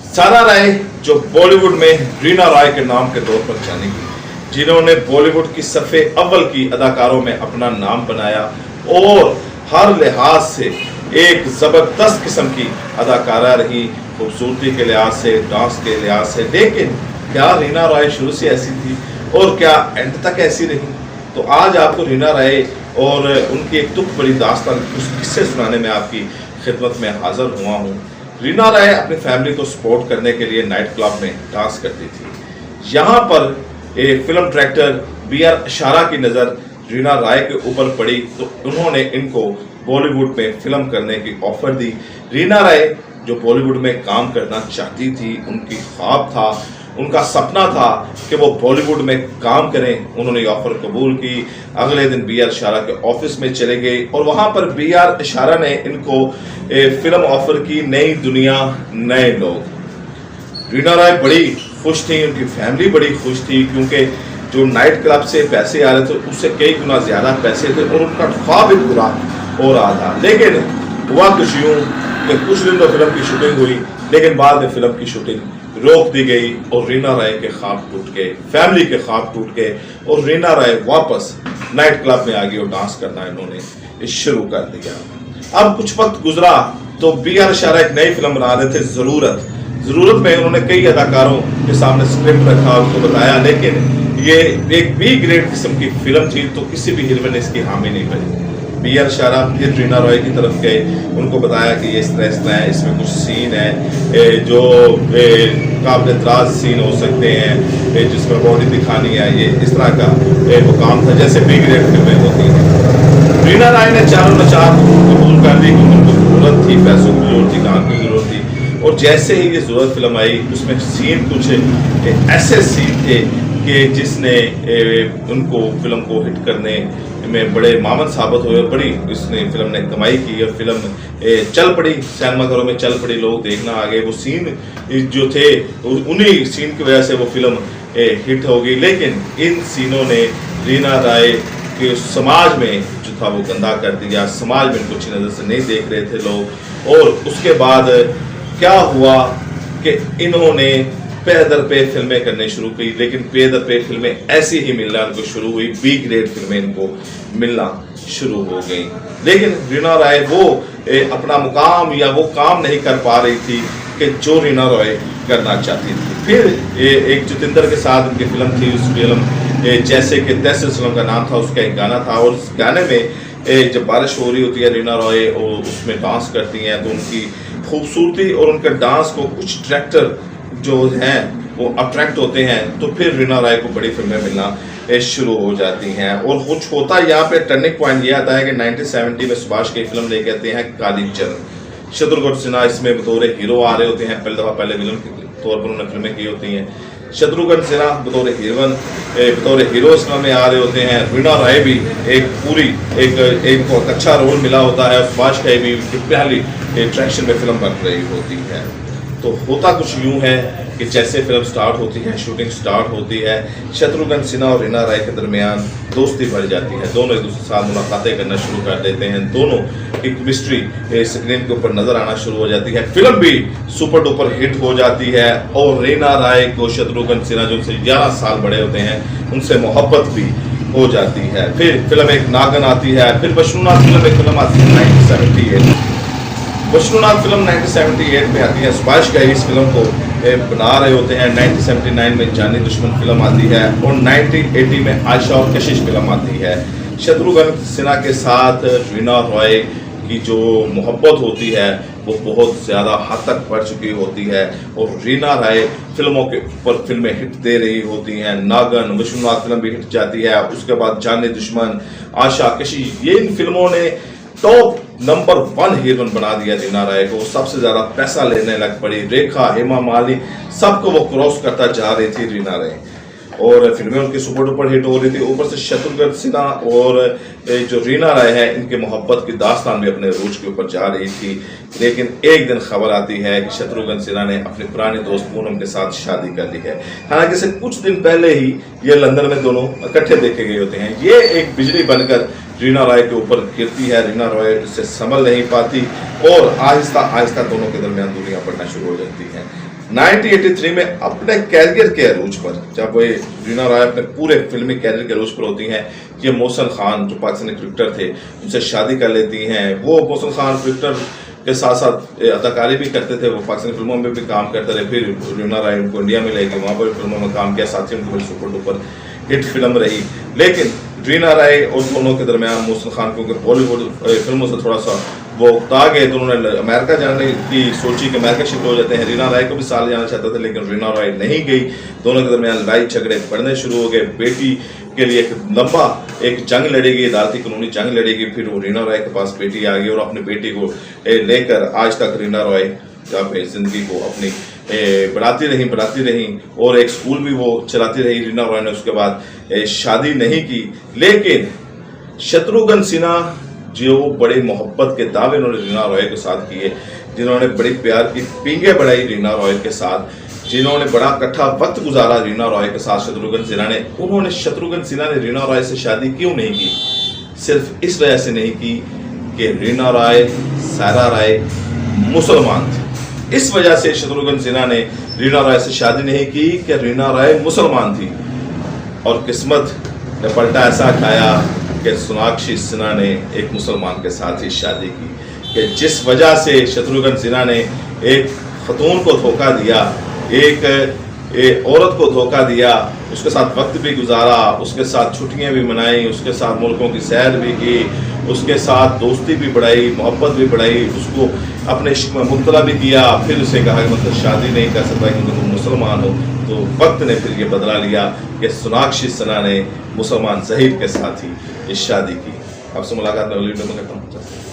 सारा राय जो बॉलीवुड में रीना रॉय के नाम के तौर पर जानी गई, जिन्होंने बॉलीवुड की सफ़े अव्वल की अदाकारों में अपना नाम बनाया और हर लिहाज से एक ज़बरदस्त किस्म की अदाकारा रही, खूबसूरती के लिहाज से, डांस के लिहाज से। लेकिन क्या रीना रॉय शुरू से ऐसी थी और क्या एंड तक ऐसी रही? तो आज आपको रीना रॉय और उनकी एक दुख बड़ी दास्तान उस किस्से सुनाने में आपकी खिदमत में हाजिर हुआ हूँ। रीना रॉय अपनी फैमिली को सपोर्ट करने के लिए नाइट क्लब में डांस करती थी। यहाँ पर एक फिल्म डायरेक्टर B.R. इशारा की नज़र रीना रॉय के ऊपर पड़ी तो उन्होंने इनको बॉलीवुड में फिल्म करने की ऑफर दी। रीना रॉय जो बॉलीवुड में काम करना चाहती थी, उनकी ख्वाब था, उनका सपना था कि वो बॉलीवुड में काम करें। उन्होंने ऑफर कबूल की। अगले दिन B.R. इशारा के ऑफिस में चले गए और वहाँ पर B.R. इशारा ने इनको फिल्म ऑफर की, नई दुनिया नए लोग। रीना रॉय बड़ी खुश थी, उनकी फैमिली बड़ी खुश थी, क्योंकि जो नाइट क्लब से पैसे आ रहे थे उससे कई गुना ज़्यादा पैसे थे और उनका ख्वाब भी पूरा हो रहा था। लेकिन हुआ कुछ यूँ कि कुछ दिन तो फिल्म की शूटिंग हुई, लेकिन बाद में फिल्म की शूटिंग रोक दी गई और रीना रॉय के ख्वाब टूट गए, फैमिली के ख्वाब टूट गए और रीना रॉय वापस नाइट क्लब में आ गई और डांस करना इन्होंने शुरू कर दिया। अब कुछ वक्त गुजरा तो B.R. इशारा एक नई फिल्म बना रहे थे, ज़रूरत में उन्होंने कई अदाकारों के सामने स्क्रिप्ट रखा, उनको बताया, लेकिन ये एक B ग्रेड किस्म की फिल्म थी तो किसी भी हीरो ने इसकी हामी नहीं भरी। B.R. इशारा फिर रीना रॉय की तरफ गए, उनको बताया कि ये इस तरह है, इसमें कुछ सीन है जो काबिल एतराज़ सीन हो सकते हैं, जिसमें बॉडी दिखानी है, ये इस तरह का वो काम था जैसे B ग्रेड फिल्में होती हैं। रीना रॉय ने चारों नचार कबूल कर दी कि उनको ज़रूरत थी, पैसों की ज़रूरत थी, काम की ज़रूरत थी। और जैसे ही ये ज़रूरत फिल्म आई उसमें सीन कुछ ऐसे सीन थे कि जिसने उनको फिल्म को हिट करने में बड़े मामन साबित हुए। बड़ी इसने फिल्म ने कमाई की और फिल्म चल पड़ी, सिनेमाघरों में चल पड़ी, लोग देखना आ गए। वो सीन जो थे उन्हीं सीन की वजह से वो फिल्म हिट हो गई। लेकिन इन सीनों ने रीना रॉय के समाज में जो था वो गंदा कर दिया, समाज में इनको अच्छी नज़र से नहीं देख रहे थे लोग। और उसके बाद क्या हुआ कि इन्होंने पे दर पे फिल्में करने शुरू की, लेकिन पे दर पे फिल्में ऐसी ही मिलना इनको शुरू हुई, B ग्रेड फिल्में इनको मिलना शुरू हो गई। लेकिन रीना रॉय वो अपना मुकाम या वो काम नहीं कर पा रही थी कि जो रीना रॉय करना चाहती थी। फिर एक जतिंदर के साथ उनकी फिल्म थी, उस फिल्म जैसे कि तैसे फिल्म का नाम था, उसका एक गाना था और उस गाने में जब बारिश हो रही होती है रीना रॉय और उसमें डांस करती हैं तो उनकी खूबसूरती और उनके डांस को कुछ डायरेक्टर जो हैं वो अट्रैक्ट होते हैं। तो फिर रीना रॉय को बड़ी फिल्में मिलना शुरू हो जाती हैं। और कुछ होता यहाँ पे टर्निंग पॉइंट ये आता है कि 1970 में सुभाष की फिल्म लेके आते हैं काली चरण। शत्रुघ्न सिन्हा इसमें बतौर हीरो आ रहे होते हैं, पहले विलन के तौर पर उन्होंने फिल्में की होती हैं। शत्रुघ्न सिन्हा बतौर हीरो इस फिल्म में आ रहे होते हैं। रीना रॉय भी एक अच्छा रोल मिला होता है। सुभाष का भी पहली ट्रैक्शन में फिल्म बन रही होती है। तो होता कुछ यूँ है कि जैसे फिल्म स्टार्ट होती है, शूटिंग स्टार्ट होती है, शत्रुघ्न सिन्हा और रीना रॉय के दरमियान दोस्ती बढ़ जाती है। दोनों एक दूसरे के साथ मुलाकातें करना शुरू कर देते हैं। दोनों की केमिस्ट्री स्क्रीन के ऊपर नजर आना शुरू हो जाती है। फिल्म भी सुपर डुपर हिट हो जाती है और रीना रॉय को शत्रुघ्न सिन्हा जो उनसे 11 साल बड़े होते हैं उनसे मोहब्बत भी हो जाती है। फिर फिल्म एक नागन आती है। फिर बशरूनाथ फिल्म एक फिल्म आती है 1978। बशरूनाथ फिल्म 1978 में आती है। सुभाष का इस फिल्म को बना रहे होते हैं। 1979 में जानी दुश्मन फिल्म आती है और 1980 में आयशा और कशिश फिल्म आती है। शत्रुघ्न सिन्हा के साथ रीना रॉय की जो मोहब्बत होती है वो बहुत ज़्यादा हद तक बढ़ चुकी होती है और रीना रॉय फिल्मों के ऊपर फिल्में हिट दे रही होती हैं। नागन, बशरूनाथ फिल्म भी हिट जाती है। उसके बाद जानी दुश्मन, आयशा, कशिश, ये इन फिल्मों ने टॉप नंबर 1 हीरोइन बना दिया रीना रॉय को। सबसे ज्यादा पैसा लेने लग पड़ी। रेखा, हेमा मालिनी, सबको वो क्रॉस करता जा रही थी रीना रॉय और फिल्में उनकी सुपर डुपर हिट हो रही थी। ऊपर से शत्रुघ्न सिन्हा और जो रीना रॉय है इनके मोहब्बत की दास्तान भी अपने रूज के ऊपर जा रही थी। लेकिन एक दिन खबर आती है कि शत्रुघ्न सिन्हा ने अपने पुराने दोस्त पूनम के साथ शादी कर ली है। हालांकि इससे कुछ दिन पहले ही ये लंदन में दोनों इकट्ठे देखे गए होते हैं। ये एक बिजली बनकर रीना रॉय के ऊपर गिरती है। रीना रॉय इससे संभल नहीं पाती और आहिस्ता आहिस्ता दोनों के दरमियान दूरियां बढ़ना शुरू हो जाती हैं। 1983 में अपने कैरियर के अरूज पर, जब वो रीना रॉय अपने पूरे फिल्मी कैरियर के अरूज पर होती हैं, ये मोहसिन खान जो पाकिस्तानी क्रिकेटर थे उनसे शादी कर लेती हैं। वो मोहसिन खान क्रिकेटर के साथ साथ अदाकारी भी करते थे, वो पाकिस्तानी फिल्मों में भी काम करते रहे। फिर रीना रॉय उनको इंडिया में ले गई, वहाँ पर फिल्मों में काम किया, साथ ही उनकी बड़ी सुपर डुपर हिट फिल्म रही। लेकिन रीना रॉय और दोनों के दरमियान मोहसिन खान क्योंकि बॉलीवुड फिल्मों से थोड़ा सा वो उकता गए तो उन्होंने अमेरिका जाने की सोची कि अमेरिका शिफ्ट हो जाते हैं। रीना रॉय को भी साल जाना चाहते थे लेकिन रीना रॉय नहीं गई। दोनों के दरमियान लड़ाई झगड़े बढ़ने शुरू हो गए। बेटी के लिए एक लंबा एक जंग लड़ेगी, अदालती कानूनी जंग लड़ेगी। फिर वो रीना रॉय के पास बेटी आ गई और अपनी बेटी को लेकर आज तक रीना रॉय अपनी जिंदगी को अपनी बढ़ाती रही और एक स्कूल भी वो चलाती रही रीना रॉय ने। उसके बाद शादी नहीं की। लेकिन शत्रुघ्न सिन्हा जो बड़े मोहब्बत के दावे उन्होंने रीना रॉय के साथ किए, जिन्होंने बड़ी प्यार की पींगे बढ़ाई रीना रॉय के साथ, जिन्होंने बड़ा कट्ठा वक्त गुजारा रीना रॉय के साथ शत्रुघ्न सिन्हा ने, उन्होंने शत्रुघ्न सिन्हा ने रीना रॉय से शादी क्यों नहीं की? सिर्फ इस वजह से नहीं की कि रीना रॉय, सायरा रॉय मुसलमान थे। इस वजह से शत्रुघ्न सिन्हा ने रीना रॉय से शादी नहीं की कि रीना रॉय मुसलमान थी। और किस्मत ने पलटा ऐसा खाया कि सोनाक्षी सिन्हा ने एक मुसलमान के साथ ही शादी की, कि जिस वजह से शत्रुघ्न सिन्हा ने एक खतून को धोखा दिया, एक औरत को धोखा दिया, उसके साथ वक्त भी गुजारा, उसके साथ छुट्टियां भी मनाई, उसके साथ मुल्कों की सैर भी की, उसके साथ दोस्ती भी बढ़ाई, मोहब्बत भी बढ़ाई, उसको अपने इश्क में मुब्तला भी किया। फिर उसे कहा कि मतलब शादी नहीं कर सकता क्योंकि तुम मुसलमान हो। तो वक्त ने फिर ये बदला लिया कि सोनाक्षी सिन्हा ने मुसलमान ज़हीर के साथ ही ये शादी की। आपसे मुलाकात मैं अगली वीडियो में करता हूँ।